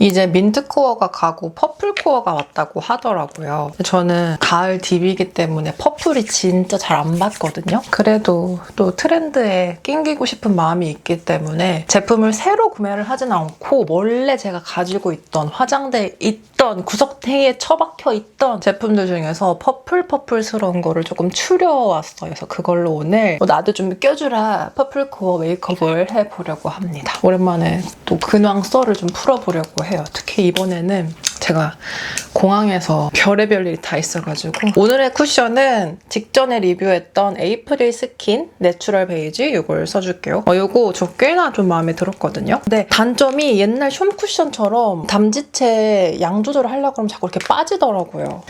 이제 민트 코어가 가고 퍼플 코어가 왔다고 하더라고요. 저는 가을 딥이기 때문에 퍼플이 진짜 잘 안 받거든요. 그래도 또 트렌드에 낑기고 싶은 마음이 있기 때문에 제품을 새로 구매를 하진 않고 원래 제가 가지고 있던 화장대에 있던 구석탱이에 처박혀 있던 제품들 중에서 퍼플스러운 거를 조금 추려왔어요. 그래서 그걸로 오늘 나도 좀 껴주라 퍼플 코어 메이크업을 해보려고 합니다. 오랜만에 또 근황 썰을 좀 풀어보려고 해요. 특히 이번에는 제가 공항에서 별의별 일이 다 있어가지고 오늘의 쿠션은 직전에 리뷰했던 에이프릴 스킨 내추럴 베이지 이걸 써줄게요. 이거 저 꽤나 좀 마음에 들었거든요. 근데 단점이 옛날 숀 쿠션처럼 담지체 양 조절을 하려고 하면 자꾸 이렇게 빠지더라고요.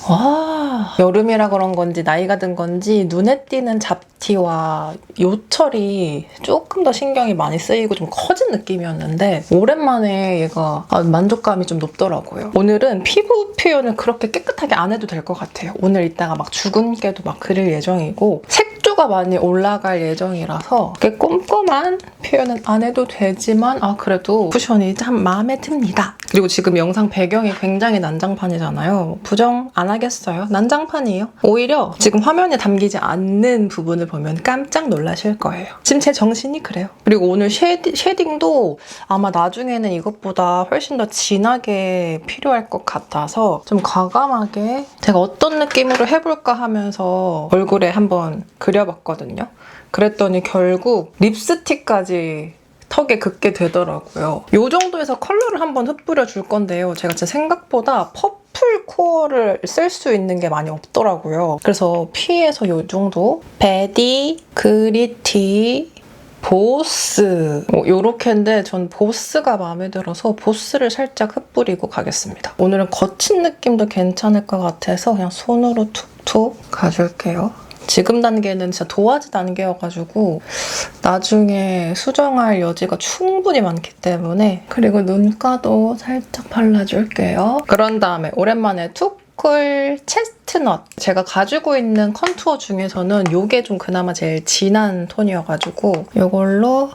와, 여름이라 그런 건지 나이가 든 건지 눈에 띄는 잡티와 요철이 조금 더 신경이 많이 쓰이고 좀 커진 느낌이었는데 오랜만에 얘가 만족감이 좀 높더라고요. 오늘은 피부 표현을 그렇게 깨끗하게 안 해도 될 것 같아요. 오늘 이따가 막 주근깨도 막 그릴 예정이고 색조가 많이 올라갈 예정이라서 그렇게 꼼꼼한 표현은 안 해도 되지만 그래도 쿠션이 참 마음에 듭니다. 그리고 지금 영상 배경이 굉장히 난장판이잖아요. 부정 안 하겠어요. 난장판이에요. 오히려 지금 화면에 담기지 않는 부분을 보면 깜짝 놀라실 거예요. 지금 제 정신이 그래요. 그리고 오늘 쉐딩도 아마 나중에는 이것보다 훨씬 더 진하게 필요할 것 같아서 좀 과감하게 제가 어떤 느낌으로 해볼까 하면서 얼굴에 한번 그려봤거든요. 그랬더니 결국 립스틱까지 턱에 긋게 되더라고요. 이 정도에서 컬러를 한번 흩뿌려 줄 건데요. 제가 진짜 생각보다 퍼플 코어를 쓸 수 있는 게 많이 없더라고요. 그래서 P에서 이 정도 베디, 그리티, 보스 요렇게인데 전 보스가 마음에 들어서 보스를 살짝 흩뿌리고 가겠습니다. 오늘은 거친 느낌도 괜찮을 것 같아서 그냥 손으로 툭툭 가줄게요. 지금 단계는 진짜 도화지 단계여가지고 나중에 수정할 여지가 충분히 많기 때문에 그리고 눈가도 살짝 발라줄게요. 그런 다음에 오랜만에 투쿨 체스트넛 제가 가지고 있는 컨투어 중에서는 이게 좀 그나마 제일 진한 톤이어가지고 이걸로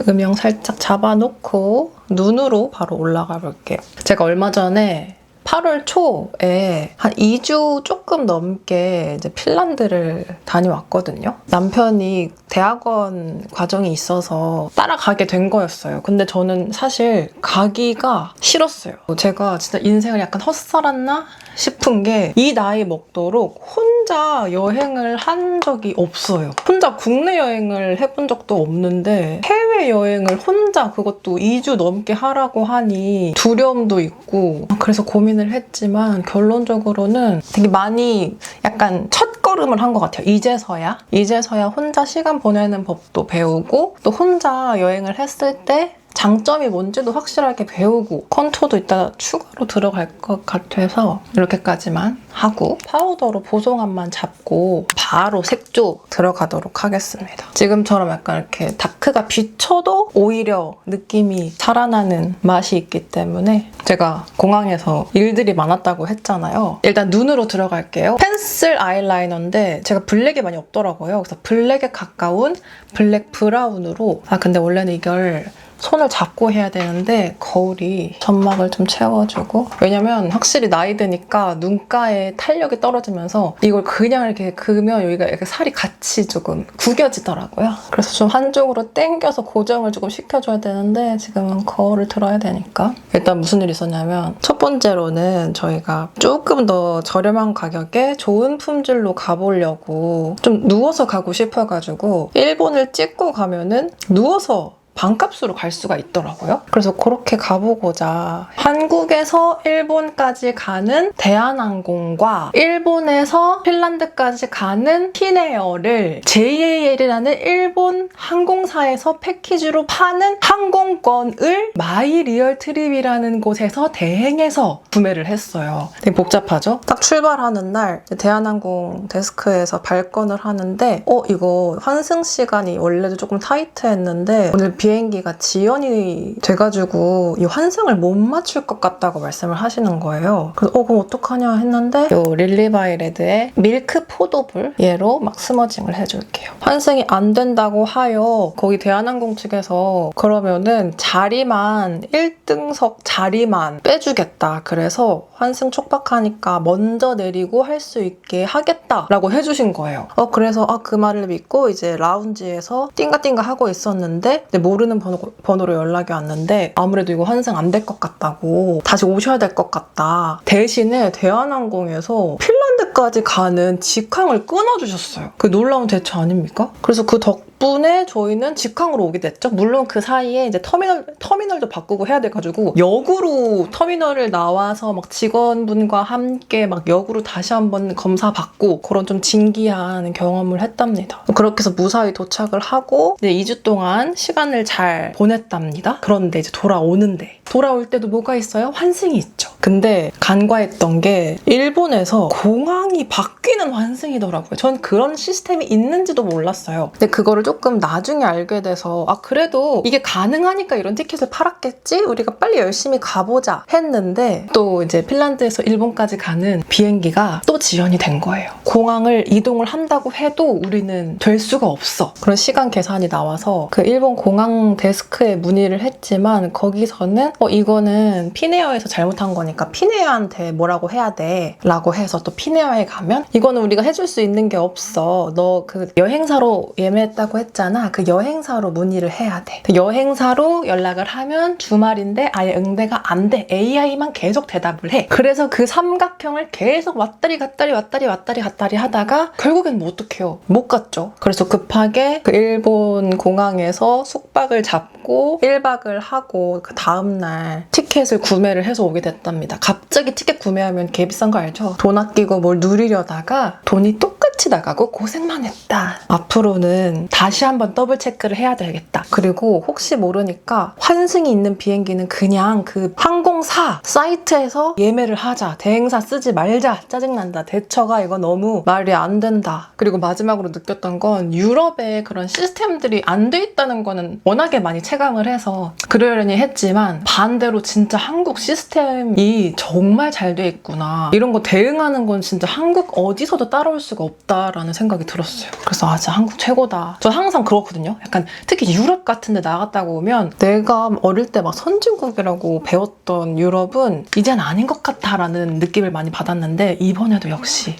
음영 살짝 잡아놓고 눈으로 바로 올라가 볼게요. 제가 얼마 전에 8월 초에 한 2주 조금 넘게 이제 핀란드를 다녀왔거든요. 남편이 대학원 과정이 있어서 따라가게 된 거였어요. 근데 저는 사실 가기가 싫었어요. 제가 진짜 인생을 약간 헛살았나 싶은 게 이 나이 먹도록 혼자 여행을 한 적이 없어요. 혼자 국내 여행을 해본 적도 없는데 해외여행을 혼자 그것도 2주 넘게 하라고 하니 두려움도 있고 그래서 고민을 했지만 결론적으로는 되게 많이 약간 첫걸음을 한 것 같아요. 이제서야 혼자 시간 보내는 법도 배우고 또 혼자 여행을 했을 때 장점이 뭔지도 확실하게 배우고 컨투어도 이따 추가로 들어갈 것 같아서 이렇게까지만 하고 파우더로 보송함만 잡고 바로 색조 들어가도록 하겠습니다. 지금처럼 약간 이렇게 다크가 비쳐도 오히려 느낌이 살아나는 맛이 있기 때문에 제가 공항에서 일들이 많았다고 했잖아요. 일단 눈으로 들어갈게요. 펜슬 아이라이너인데 제가 블랙이 많이 없더라고요. 그래서 블랙에 가까운 블랙 브라운으로 근데 원래는 이걸 손을 잡고 해야 되는데 거울이 점막을 좀 채워주고 왜냐면 확실히 나이 드니까 눈가에 탄력이 떨어지면서 이걸 그냥 이렇게 그으면 여기가 이렇게 살이 같이 조금 구겨지더라고요. 그래서 좀 한쪽으로 당겨서 고정을 조금 시켜줘야 되는데 지금은 거울을 들어야 되니까 일단 무슨 일이 있었냐면 첫 번째로는 저희가 조금 더 저렴한 가격에 좋은 품질로 가보려고 좀 누워서 가고 싶어가지고 일본을 찍고 가면은 누워서 반값으로 갈 수가 있더라고요. 그래서 그렇게 가보고자 한국에서 일본까지 가는 대한항공과 일본에서 핀란드까지 가는 핀에어를 JAL이라는 일본 항공사에서 패키지로 파는 항공권을 마이리얼 트립이라는 곳에서 대행해서 구매를 했어요. 되게 복잡하죠? 딱 출발하는 날 대한항공 데스크에서 발권을 하는데 이거 환승 시간이 원래도 조금 타이트했는데 오늘 비행 비행기가 지연이 돼가지고 이 환승을 못 맞출 것 같다고 말씀을 하시는 거예요. 그래서 그럼 어떡하냐 했는데 요 릴리바이레드의 밀크 포도불 얘로 막 스머징을 해줄게요. 환승이 안 된다고 하여 거기 대한항공 측에서 그러면은 자리만 1등석 자리만 빼주겠다. 그래서 환승 촉박하니까 먼저 내리고 할 수 있게 하겠다라고 해주신 거예요. 그래서 그 말을 믿고 이제 라운지에서 띵가띵가 하고 있었는데 모르는 번호로 연락이 왔는데 아무래도 이거 환승 안 될 것 같다고 다시 오셔야 될 것 같다. 대신에 대한항공에서 핀란드까지 가는 직항을 끊어주셨어요. 그 놀라운 대처 아닙니까? 그래서 그 덕분에 저희는 직항으로 오게 됐죠. 물론 그 사이에 이제 터미널도 바꾸고 해야 돼가지고 역으로 터미널을 나와서 막 직원분과 함께 막 역으로 다시 한번 검사 받고 그런 좀 진기한 경험을 했답니다. 그렇게 해서 무사히 도착을 하고 이제 2주 동안 시간을 잘 보냈답니다. 그런데 이제 돌아올 때도 뭐가 있어요? 환승이 있죠. 근데 간과했던 게 일본에서 공항이 바뀌는 환승이더라고요. 전 그런 시스템이 있는지도 몰랐어요. 근데 그거를 조금 나중에 알게 돼서 그래도 이게 가능하니까 이런 티켓을 팔았겠지? 우리가 빨리 열심히 가보자 했는데 또 이제 핀란드에서 일본까지 가는 비행기가 또 지연이 된 거예요. 공항을 이동을 한다고 해도 우리는 될 수가 없어. 그런 시간 계산이 나와서 그 일본 공항 데스크에 문의를 했지만 거기서는 이거는 피네어에서 잘못한 거니까 피네어한테 뭐라고 해야 돼 라고 해서 또 피네어에 가면 이거는 우리가 해줄 수 있는 게 없어. 너 그 여행사로 예매했다고 했잖아. 그 여행사로 문의를 해야 돼. 그 여행사로 연락을 하면 주말인데 아예 응대가 안 돼. AI만 계속 대답을 해. 그래서 그 삼각형을 계속 왔다리 갔다리 하다가 결국엔 뭐 어떡해요. 못 갔죠. 그래서 급하게 그 일본 공항에서 숙박을 잡고 1박을 하고 그 다음날 티켓을 구매를 해서 오게 됐답니다. 갑자기 티켓 구매하면 개 비싼 거 알죠? 돈 아끼고 뭘 누리려다가 돈이 똑같이 나가고 고생만 했다. 앞으로는 다시 한번 더블 체크를 해야 되겠다. 그리고 혹시 모르니까 환승이 있는 비행기는 그냥 그 항공사 사이트에서 예매를 하자. 대행사 쓰지 말자. 짜증난다. 대처가 이거 너무 말이 안 된다. 그리고 마지막으로 느꼈던 건 유럽에 그런 시스템들이 안 돼 있다는 거는 워낙에 많이 체감을 해서 그러려니 했지만 반대로 진짜 한국 시스템이 정말 잘 돼 있구나. 이런 거 대응하는 건 진짜 한국 어디서도 따라올 수가 없다라는 생각이 들었어요. 그래서 진짜 한국 최고다. 저 항상 그렇거든요. 약간 특히 유럽 같은 데 나갔다가 오면 내가 어릴 때 막 선진국이라고 배웠던 유럽은 이젠 아닌 것 같다라는 느낌을 많이 받았는데 이번에도 역시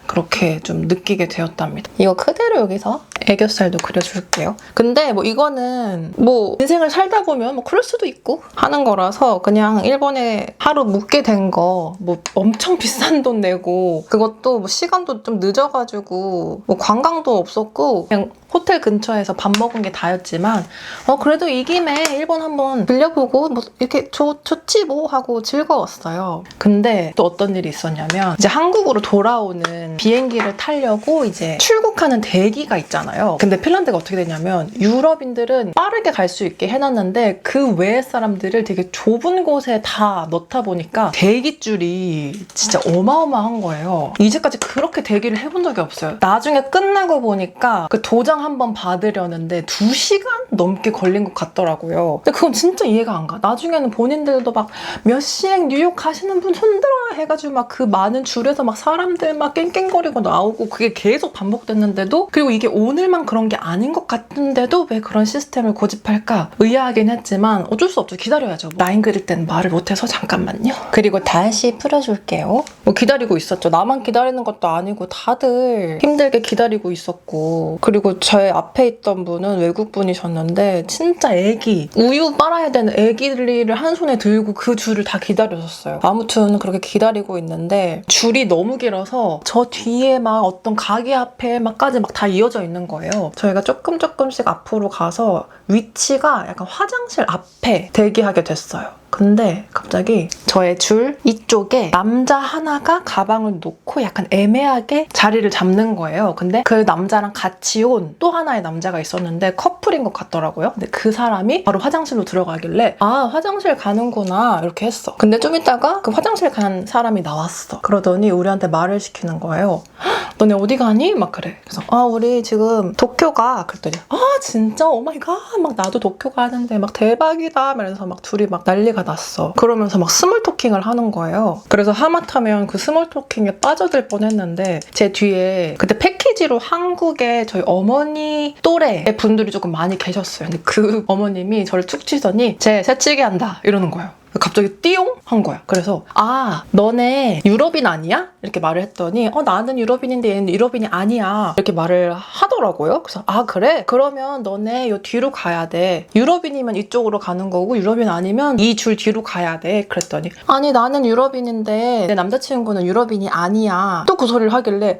그렇게 좀 느끼게 되었답니다. 이거 그대로 여기서 애교살도 그려줄게요. 근데 뭐 이거는 뭐 인생을 살다 보면 뭐 그럴 수도 있고 하는 거라서 그냥 일본에 하루 묵게 된 거 뭐 엄청 비싼 돈 내고 그것도 뭐 시간도 좀 늦어가지고 뭐 관광도 없었고 그냥 호텔 근처에서 밥 먹은 게 다였지만 그래도 이 김에 일본 한번 들려보고 뭐 이렇게 좋지 뭐 하고 즐거웠어요. 근데 또 어떤 일이 있었냐면 이제 한국으로 돌아오는 비행기를 타려고 이제 출국하는 대기가 있잖아요. 근데 핀란드가 어떻게 되냐면 유럽인들은 빠르게 갈 수 있게 해놨는데 그 외의 사람들을 되게 좁은 곳에 다 넣다 보니까 대기줄이 진짜 어마어마한 거예요. 이제까지 그렇게 대기를 해본 적이 없어요. 나중에 끝나고 보니까 그 도장 한번 받으려는데 2시간 넘게 걸린 것 같더라고요. 근데 그건 진짜 이해가 안 가. 나중에는 본인들도 막 몇 시행 뉴욕 가시는 분 손들어요 해가지고 막 그 많은 줄에서 막 사람들 막 깽깽거리고 나오고 그게 계속 반복됐는데도 그리고 이게 오늘만 그런 게 아닌 것 같은데도 왜 그런 시스템을 고집할까 의아하긴 했지만 어쩔 수 없죠. 기다려야죠. 라인 그릴 땐 말을 못해서 잠깐만요. 그리고 다시 풀어줄게요. 뭐 기다리고 있었죠. 나만 기다리는 것도 아니고 다들 힘들게 기다리고 있었고 그리고 저의 앞에 있던 분은 외국분이셨는데 진짜 애기 우유 빨아야 되는 애기를 한 손에 들고 그 줄을 다 기다려줬어요. 아무튼 그렇게 기다리고 있는데 줄이 너무 길어서 저 뒤에 막 어떤 가게 앞에 막까지 막 다 이어져 있는 거예요. 저희가 조금씩 앞으로 가서 위치가 약간 화장실 앞에 대기하게 됐어요. 근데 갑자기 저의 줄 이쪽에 남자 하나가 가방을 놓고 약간 애매하게 자리를 잡는 거예요. 근데 그 남자랑 같이 온 또 하나의 남자가 있었는데 커플인 것 같더라고요. 근데 그 사람이 바로 화장실로 들어가길래 아, 화장실 가는구나 이렇게 했어. 근데 좀 있다가 그 화장실 간 사람이 나왔어. 그러더니 우리한테 말을 시키는 거예요. 너네 어디 가니? 막 그래. 그래서 아, 우리 지금 도쿄 가. 그랬더니 아, 진짜? 오마이갓. 막 나도 도쿄 가는데 막 대박이다. 이러면서 막 둘이 막 난리가 났어. 그러면서 막 스몰 토킹을 하는 거예요. 그래서 하마터면 그 스몰 토킹에 빠져들 뻔했는데 제 뒤에 그때 패키지로 한국에 저희 어머니 또래의 분들이 조금 많이 계셨어요. 근데 그 어머님이 저를 툭 치더니 쟤 새치기 한다 이러는 거예요. 갑자기 띠용? 한 거야. 그래서 아, 너네 유럽인 아니야? 이렇게 말을 했더니 나는 유럽인인데 얘는 유럽인이 아니야. 이렇게 말을 하더라고요. 그래서 아, 그래? 그러면 너네 요 뒤로 가야 돼. 유럽인이면 이쪽으로 가는 거고 유럽인 아니면 이 줄 뒤로 가야 돼. 그랬더니 아니, 나는 유럽인인데 내 남자친구는 유럽인이 아니야. 또 그 소리를 하길래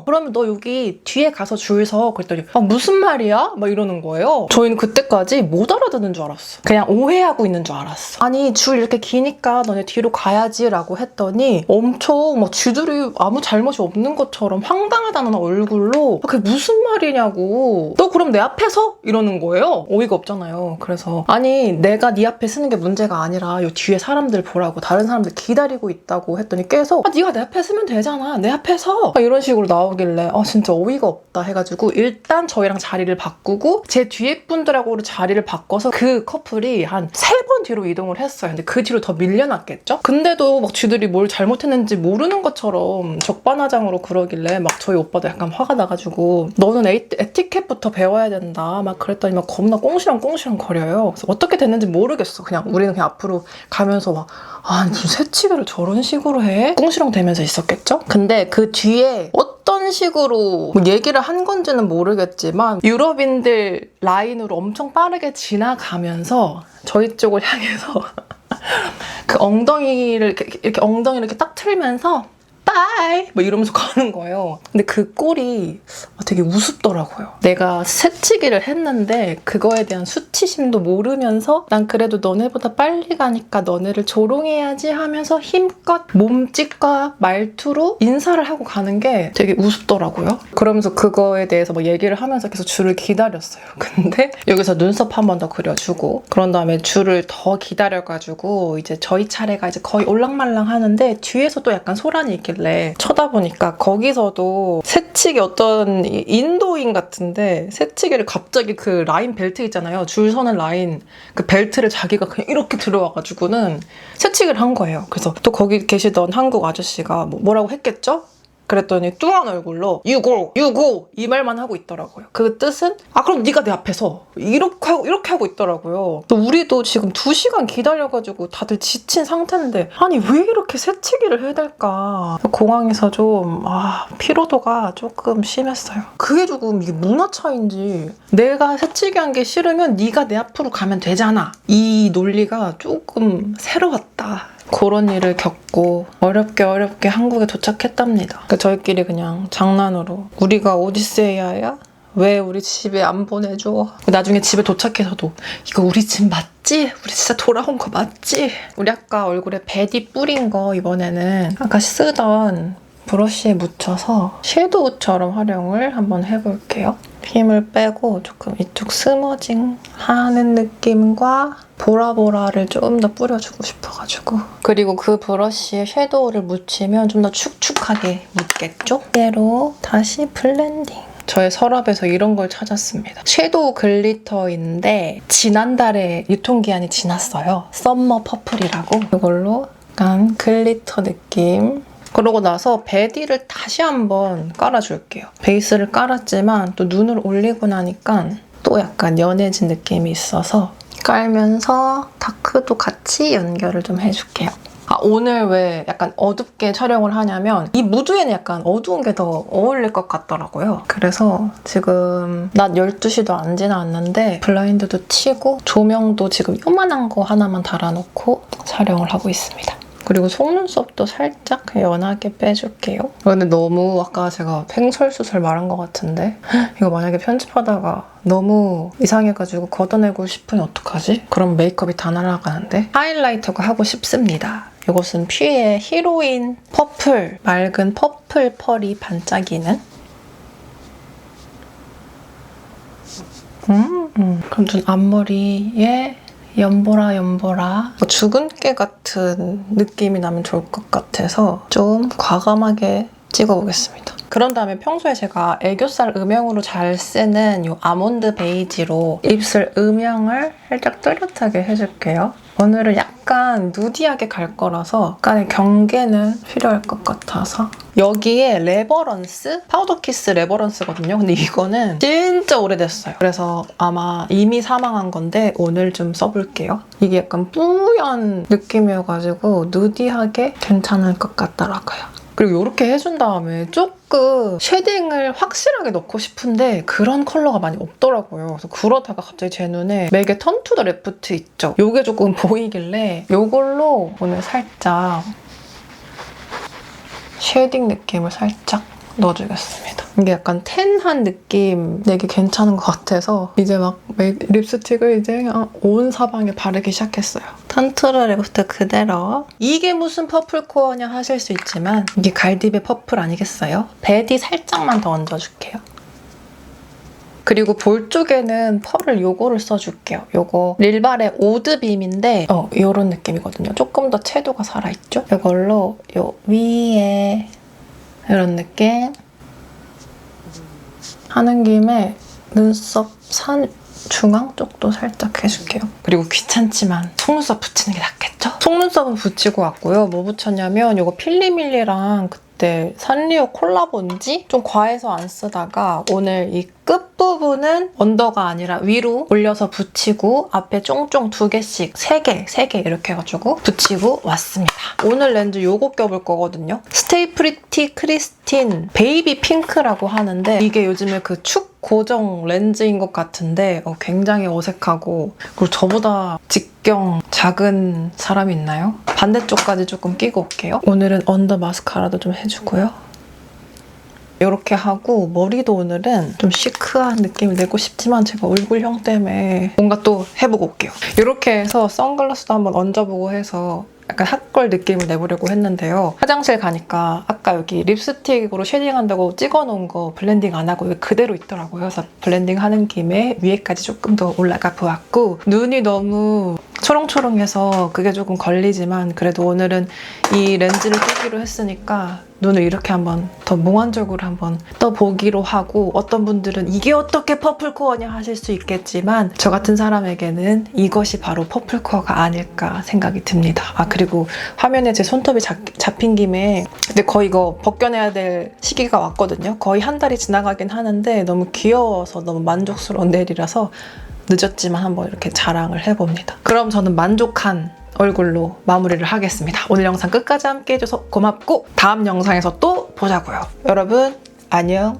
그러면 너 여기 뒤에 가서 줄 서. 그랬더니 아, 무슨 말이야? 막 이러는 거예요. 저희는 그때까지 못 알아듣는 줄 알았어. 그냥 오해하고 있는 줄 알았어. 아니, 줄 이렇게 기니까 너네 뒤로 가야지 라고 했더니 엄청 막 쥐들이 아무 잘못이 없는 것처럼 황당하다는 얼굴로 그게 무슨 말이냐고, 너 그럼 내 앞에 서? 이러는 거예요. 어이가 없잖아요. 그래서 아니, 내가 네 앞에 서는 게 문제가 아니라 요 뒤에 사람들 보라고, 다른 사람들 기다리고 있다고 했더니 계속 네가 내 앞에 서면 되잖아, 내 앞에 서, 이런 식으로 나오길래 진짜 어이가 없다 해가지고 일단 저희랑 자리를 바꾸고 제 뒤에 분들하고 자리를 바꿔서 그 커플이 한 3번 뒤로 이동을 했어요. 근데 그 뒤로 더 밀려났겠죠? 근데도 막 쥐들이 뭘 잘못했는지 모르는 것처럼 적반하장으로 그러길래 막 저희 오빠도 약간 화가 나가지고 너는 에티켓부터 배워야 된다 막 그랬더니 막 겁나 꽁시렁꽁시렁 거려요. 그래서 어떻게 됐는지 모르겠어. 우리는 그냥 앞으로 가면서 막 무슨 새치기를 저런 식으로 해? 꽁시렁 대면서 있었겠죠? 근데 그 뒤에 어떤 식으로 뭐 얘기를 한 건지는 모르겠지만 유럽인들 라인으로 엄청 빠르게 지나가면서 저희 쪽을 향해서 그 엉덩이를 이렇게 딱 틀면서 빠이 뭐 이러면서 가는 거예요. 근데 그 꼴이 되게 우습더라고요. 내가 새치기를 했는데 그거에 대한 수치심도 모르면서 난 그래도 너네보다 빨리 가니까 너네를 조롱해야지 하면서 힘껏 몸짓과 말투로 인사를 하고 가는 게 되게 우습더라고요. 그러면서 그거에 대해서 뭐 얘기를 하면서 계속 줄을 기다렸어요. 근데 여기서 눈썹 한 번 더 그려주고 그런 다음에 줄을 더 기다려가지고 이제 저희 차례가 이제 거의 올랑말랑 하는데 뒤에서 또 약간 소란이 있길래 쳐다보니까 거기서도 새치기 어떤 인도인 같은데 새치기를 갑자기 그 라인 벨트 있잖아요. 줄 서는 라인 그 벨트를 자기가 그냥 이렇게 들어와가지고는 새치기를 한 거예요. 그래서 또 거기 계시던 한국 아저씨가 뭐라고 했겠죠? 그랬더니 뚱한 얼굴로 유고 이 말만 하고 있더라고요. 그 뜻은 그럼 네가 내 앞에서 이렇게 하고 있더라고요. 또 우리도 지금 2시간 기다려가지고 다들 지친 상태인데 아니 왜 이렇게 새치기를 해야 될까. 공항에서 좀 피로도가 조금 심했어요. 그게 조금 이게 문화 차이인지 내가 새치기 한 게 싫으면 네가 내 앞으로 가면 되잖아, 이 논리가 조금 새로웠다. 그런 일을 겪고 어렵게 한국에 도착했답니다. 그러니까 저희끼리 그냥 장난으로 우리가 오디세이아야? 왜 우리 집에 안 보내줘? 나중에 집에 도착해서도 이거 우리 집 맞지? 우리 진짜 돌아온 거 맞지? 우리 아까 얼굴에 베디 뿌린 거 이번에는 아까 쓰던 브러쉬에 묻혀서 섀도우처럼 활용을 한번 해볼게요. 힘을 빼고 조금 이쪽 스머징 하는 느낌과 보라보라를 좀 더 뿌려주고 싶어가지고. 그리고 그 브러쉬에 섀도우를 묻히면 좀 더 축축하게 묻겠죠? 이대로 다시 블렌딩. 저의 서랍에서 이런 걸 찾았습니다. 섀도우 글리터인데 지난달에 유통기한이 지났어요. 썸머 퍼플이라고. 이걸로 약간 글리터 느낌. 그러고 나서 베디를 다시 한번 깔아줄게요. 베이스를 깔았지만 또 눈을 올리고 나니까 또 약간 연해진 느낌이 있어서 깔면서 다크도 같이 연결을 좀 해줄게요. 오늘 왜 약간 어둡게 촬영을 하냐면 이 무드에는 약간 어두운 게 더 어울릴 것 같더라고요. 그래서 지금 낮 12시도 안 지났는데 블라인드도 치고 조명도 지금 요만한 거 하나만 달아놓고 촬영을 하고 있습니다. 그리고 속눈썹도 살짝 연하게 빼줄게요. 근데 너무 아까 제가 횡설수설 말한 것 같은데 이거 만약에 편집하다가 너무 이상해가지고 걷어내고 싶으면 어떡하지? 그럼 메이크업이 다 날아가는데 하이라이터가 하고 싶습니다. 이것은 퓨의 히로인 퍼플, 맑은 퍼플 펄이 반짝이는 그럼 전 앞머리에 연보라 죽은 깨 같은 느낌이 나면 좋을 것 같아서 좀 과감하게 찍어보겠습니다. 그런 다음에 평소에 제가 애교살 음영으로 잘 쓰는 이 아몬드 베이지로 입술 음영을 살짝 뚜렷하게 해줄게요. 오늘은 약간 누디하게 갈 거라서 약간의 경계는 필요할 것 같아서 여기에 레버런스? 파우더 키스 레버런스거든요. 근데 이거는 진짜 오래됐어요. 그래서 아마 이미 사망한 건데 오늘 좀 써볼게요. 이게 약간 뿌연 느낌이어가지고 누디하게 괜찮을 것 같더라고요. 그리고 이렇게 해준 다음에 조금 쉐딩을 확실하게 넣고 싶은데 그런 컬러가 많이 없더라고요. 그래서 그러다가 갑자기 제 눈에 맥의 턴 투 더 레프트 있죠? 이게 조금 보이길래 이걸로 오늘 살짝 쉐딩 느낌을 살짝 넣어주겠습니다. 이게 약간 텐한 느낌 내기 괜찮은 것 같아서 이제 막 립스틱을 이제 온 사방에 바르기 시작했어요. 턴투르 레프트 그대로. 이게 무슨 퍼플 코어냐 하실 수 있지만 이게 갈디베 퍼플 아니겠어요? 베디 살짝만 더 얹어줄게요. 그리고 볼 쪽에는 펄을 요거를 써줄게요. 요거 릴발의 오드빔인데 요런 느낌이거든요. 조금 더 채도가 살아있죠? 이걸로 요 위에 이런 느낌 하는 김에 눈썹 중앙 쪽도 살짝 해줄게요. 그리고 귀찮지만 속눈썹 붙이는 게 낫겠죠? 속눈썹은 붙이고 왔고요. 뭐 붙였냐면 이거 필리밀리랑 그때 산리오 콜라본지 좀 과해서 안 쓰다가 오늘 이 끝부분은 언더가 아니라 위로 올려서 붙이고 앞에 쫑쫑 2개씩 3개 이렇게 해가지고 붙이고 왔습니다. 오늘 렌즈 요거 껴볼 거거든요. 스테이 프리티 크리스틴 베이비 핑크라고 하는데 이게 요즘에 그 축 고정 렌즈인 것 같은데 굉장히 어색하고 그리고 저보다 직경 작은 사람이 있나요? 반대쪽까지 조금 끼고 올게요. 오늘은 언더 마스카라도 좀 해주고요. 이렇게 하고 머리도 오늘은 좀 시크한 느낌을 내고 싶지만 제가 얼굴형 때문에 뭔가 또 해보고 올게요. 이렇게 해서 선글라스도 한번 얹어보고 해서 약간 핫걸 느낌을 내보려고 했는데요. 화장실 가니까 아까 여기 립스틱으로 쉐딩한다고 찍어놓은 거 블렌딩 안 하고 그대로 있더라고요. 그래서 블렌딩 하는 김에 위에까지 조금 더 올라가 보았고 눈이 너무 초롱초롱해서 그게 조금 걸리지만 그래도 오늘은 이 렌즈를 끼기로 했으니까 눈을 이렇게 한번 더 몽환적으로 한번 떠보기로 하고 어떤 분들은 이게 어떻게 퍼플코어냐 하실 수 있겠지만 저 같은 사람에게는 이것이 바로 퍼플코어가 아닐까 생각이 듭니다. 그리고 화면에 제 손톱이 잡힌 김에 근데 거의 이거 벗겨내야 될 시기가 왔거든요. 거의 한 달이 지나가긴 하는데 너무 귀여워서 너무 만족스러운 네일이라서 늦었지만 한번 이렇게 자랑을 해봅니다. 그럼 저는 만족한 얼굴로 마무리를 하겠습니다. 오늘 영상 끝까지 함께 해줘서 고맙고 다음 영상에서 또 보자고요. 여러분 안녕.